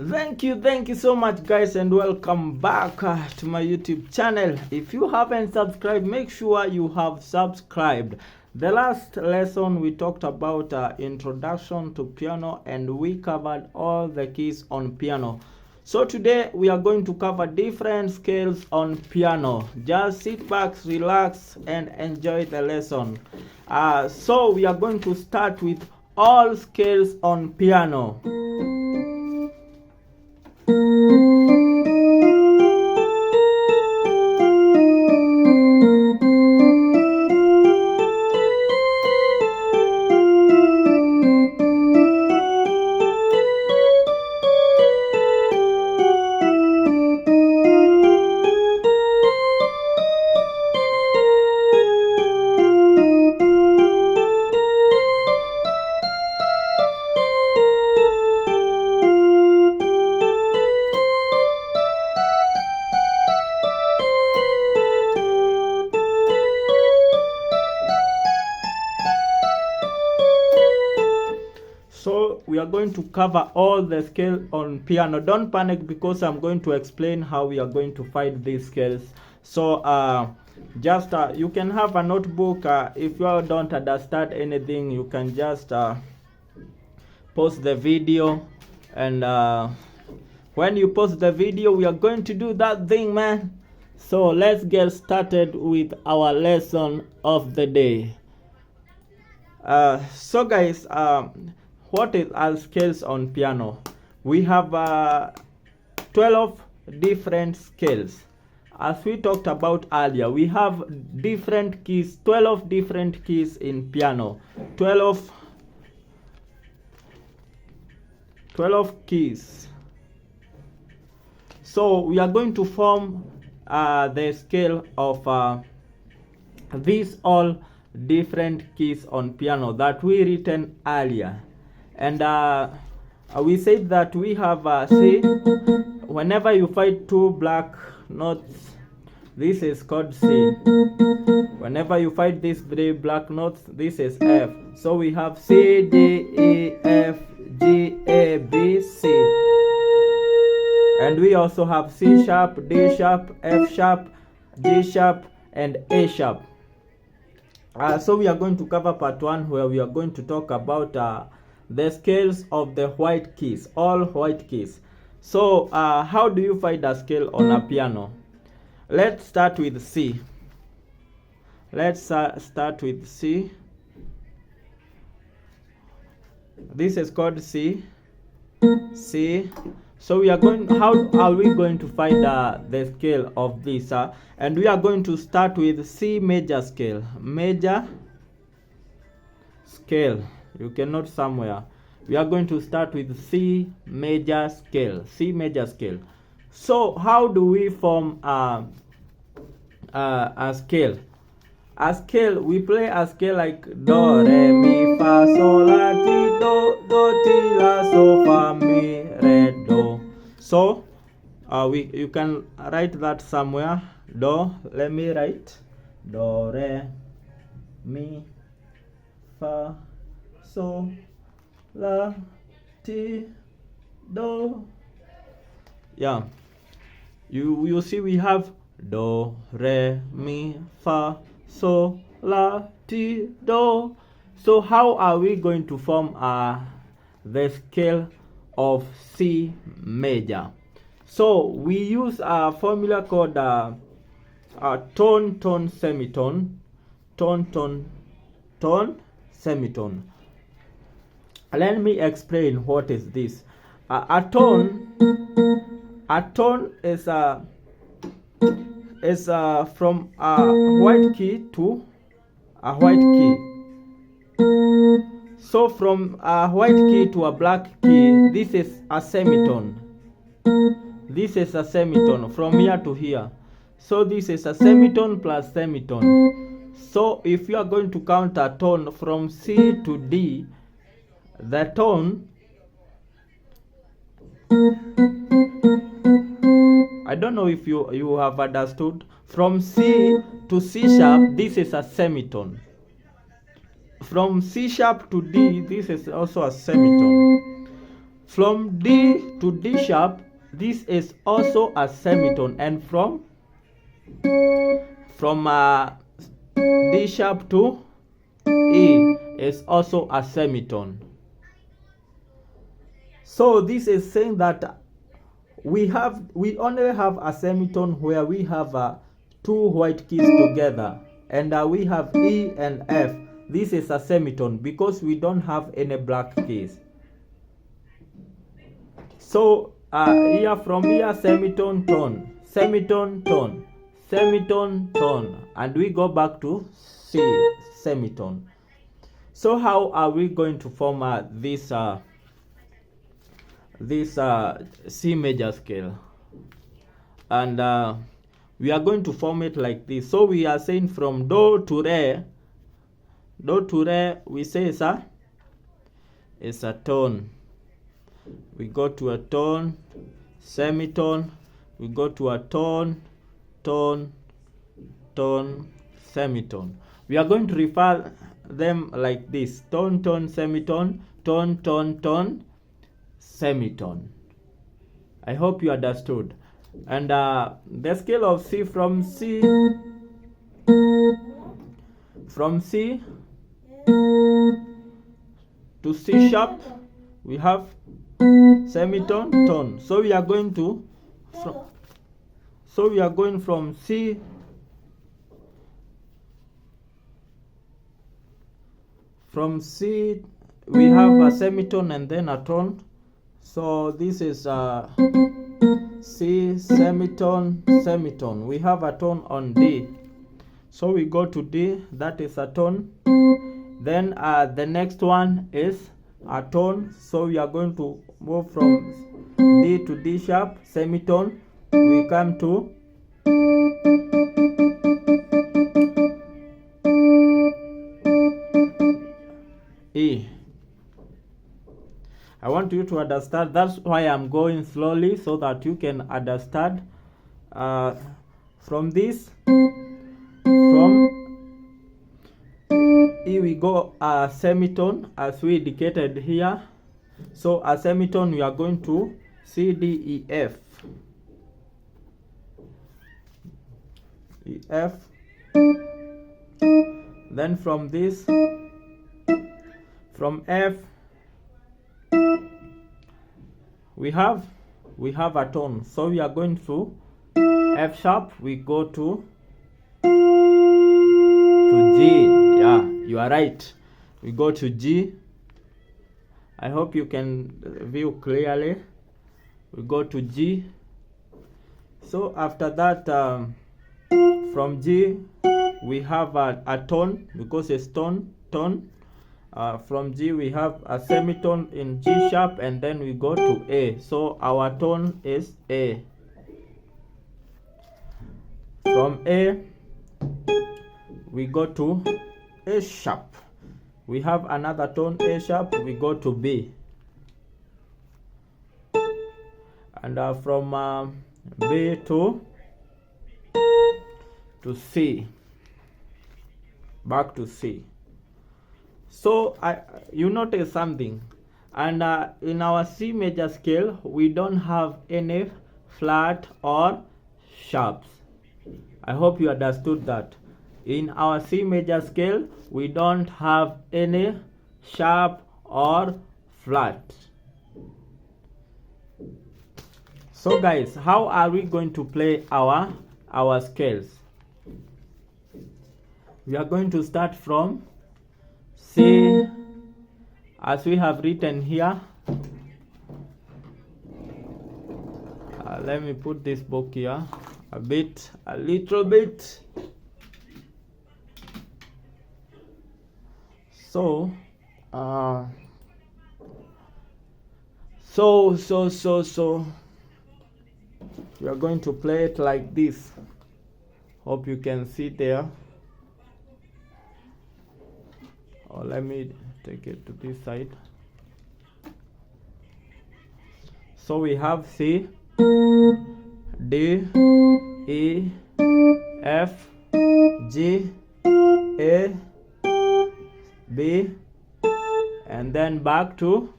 Thank you so much, guys, and welcome back to my YouTube channel. If you haven't subscribed, make sure you have subscribed. The last lesson we talked about introduction to piano, and we covered all the keys on piano. So today we are going to cover different scales on piano. Just sit back, relax, and enjoy the lesson. So we are going to start with all scales on piano. So we are going to cover all the scales on piano. Don't panic, because I'm going to explain how we are going to find these scales. So just you can have a notebook. If you don't understand anything, you can just pause the video, and when you pause the video, we are going to do that thing, man. So let's get started with our lesson of the day. So guys, what is our scales on piano? We have 12 different scales. As we talked about earlier, we have different keys, 12 different keys in piano. 12 keys. So we are going to form the scale of these all different keys on piano that we written earlier. And we said that we have C. Whenever you find two black notes, this is called C. Whenever you find these three black notes, this is F. So we have C, D, E, F, G, A, B, C. And we also have C sharp, D sharp, F sharp, G sharp, and A sharp. So we are going to cover part 1, where we are going to talk about the scales of the white keys, all white keys. So how do you find a scale on a piano? Let's start with C. Let's start with C. This is called C. C. So we are going, how are we going to find the scale of this? And we are going to start with C major scale. Major scale. You can note somewhere. We are going to start with C major scale. C major scale. So how do we form a scale? A scale, we play a scale like do, re, mi, fa, sol, la, ti, do, ti, la, so, fa, mi, re, do. So you can write that somewhere. Do, let me write do, re, mi, fa, so, la, ti, do. Yeah, you see we have do, re, mi, fa, so, la, ti, do. So how are we going to form the scale of C major? So we use a formula called tone, tone, semitone. Tone, tone, tone, semitone. Let me explain what is this. A tone is from a white key to a white key. So from a white key to a black key, this is a semitone. This is a semitone from here to here. So this is a semitone plus semitone. So if you are going to count a tone from C to D, the tone, I don't know if you have understood, from C to C sharp, this is a semitone. From C sharp to D, this is also a semitone. From D to D sharp, this is also a semitone, and from D sharp to E is also a semitone. So this is saying that we only have a semitone where we have two white keys together, and we have E and F. This is a semitone because we don't have any black keys. So here from here, semitone, tone, semitone, tone, semitone, tone, and we go back to C, semitone. So how are we going to form this C major scale? And we are going to form it like this. So we are saying from do to re, we say it's a tone. We go to a tone, semitone, we go to a tone, tone, tone, semitone. We are going to refer them like this: tone, tone, semitone, tone, tone, tone, semitone. I hope you understood. And the scale of C, from C to C sharp, we have semitone, tone. So we are going to from C we have a semitone and then a tone. So this is C, semitone, semitone. We have a tone on D. So we go to D, that is a tone. Then the next one is a tone. So we are going to move from D to D sharp, semitone. We come to E. I want you to understand. That's why I'm going slowly, so that you can understand. From E we go a semitone as we indicated here. So a semitone, we are going to C, D, E, F. E, F. Then from F we have a tone. So we are going to F sharp, we go to G. Yeah, you are right. We go to G. I hope you can view clearly. We go to G. So after that, from G we have a tone, because it's tone. From G we have a semitone in G sharp, and then we go to A. So our tone is A. From A we go to A sharp. We have another tone, A sharp, we go to B. And from B to C, back to C. So you notice something, and in our C major scale we don't have any flat or sharps. I hope you understood that. In our C major scale we don't have any sharp or flat. So guys, how are we going to play our scales? We are going to start from C, as we have written here. Let me put this book here a little bit. So we are going to play it like this. Hope you can see there. Or let me take it to this side. So we have C, D, E, F, G, A, B, and then back to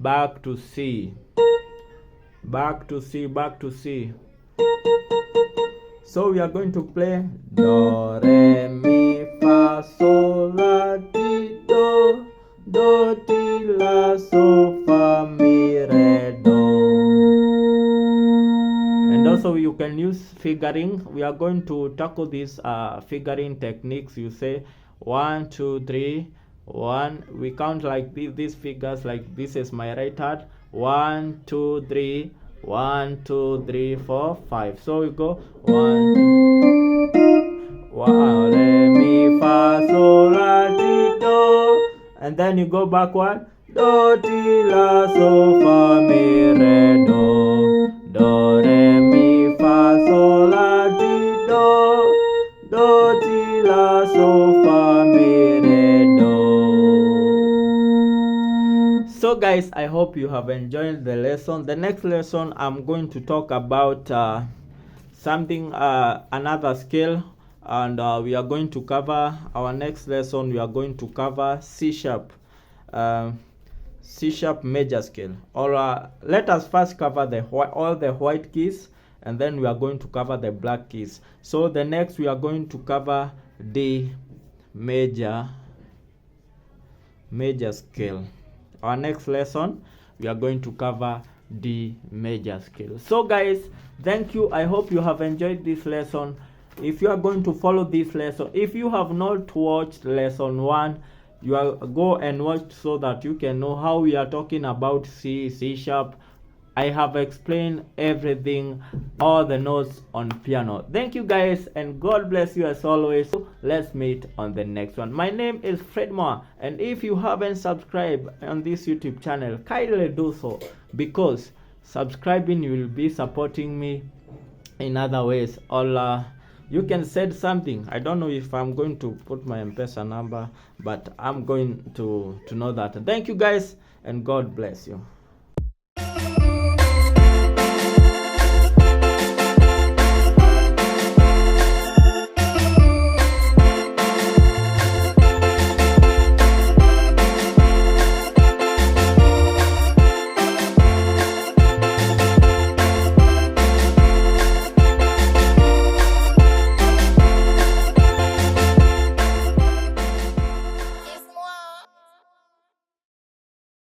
back to C, back to C, back to C. So we are going to play do, re, mi, fa, sol, la, ti, do, do, ti, la, so, fa, mi, re, do. And also you can use figuring. We are going to tackle these figuring techniques. You say 1, 2, 3, 1. We count like these figures, like this is my right hand. 1, 2, 3. 1, 2, 3, 4, 5. So we go 1, 1, re, mi, fa, sol, la, ti, do, and then you go backward. Do, ti, la, so, fa, mi, re, do. Do, re, mi, fa, sol, la, ti, do. Do, ti, la, so, fa, mi, re, do. So guys, I hope you have enjoyed the lesson. The next lesson I'm going to talk about something, another scale, and we are going to cover our next lesson. We are going to cover C sharp major scale. Or let us first cover all the white keys, and then we are going to cover the black keys. So the next we are going to cover D major scale. Our next lesson we are going to cover D major scale. So guys, thank you. I hope you have enjoyed this lesson. If you are going to follow this lesson, if you have not watched lesson 1, you are go and watch so that you can know how we are talking about C sharp. I have explained everything, all the notes on piano. Thank you guys, and God bless you as always. Let's meet on the next one. My name is Fred Moore, and if you haven't subscribed on this YouTube channel, kindly do so, because subscribing you will be supporting me in other ways. Or you can send something. I don't know if I'm going to put my mpesa number, but I'm going to know that. Thank you guys, and God bless you.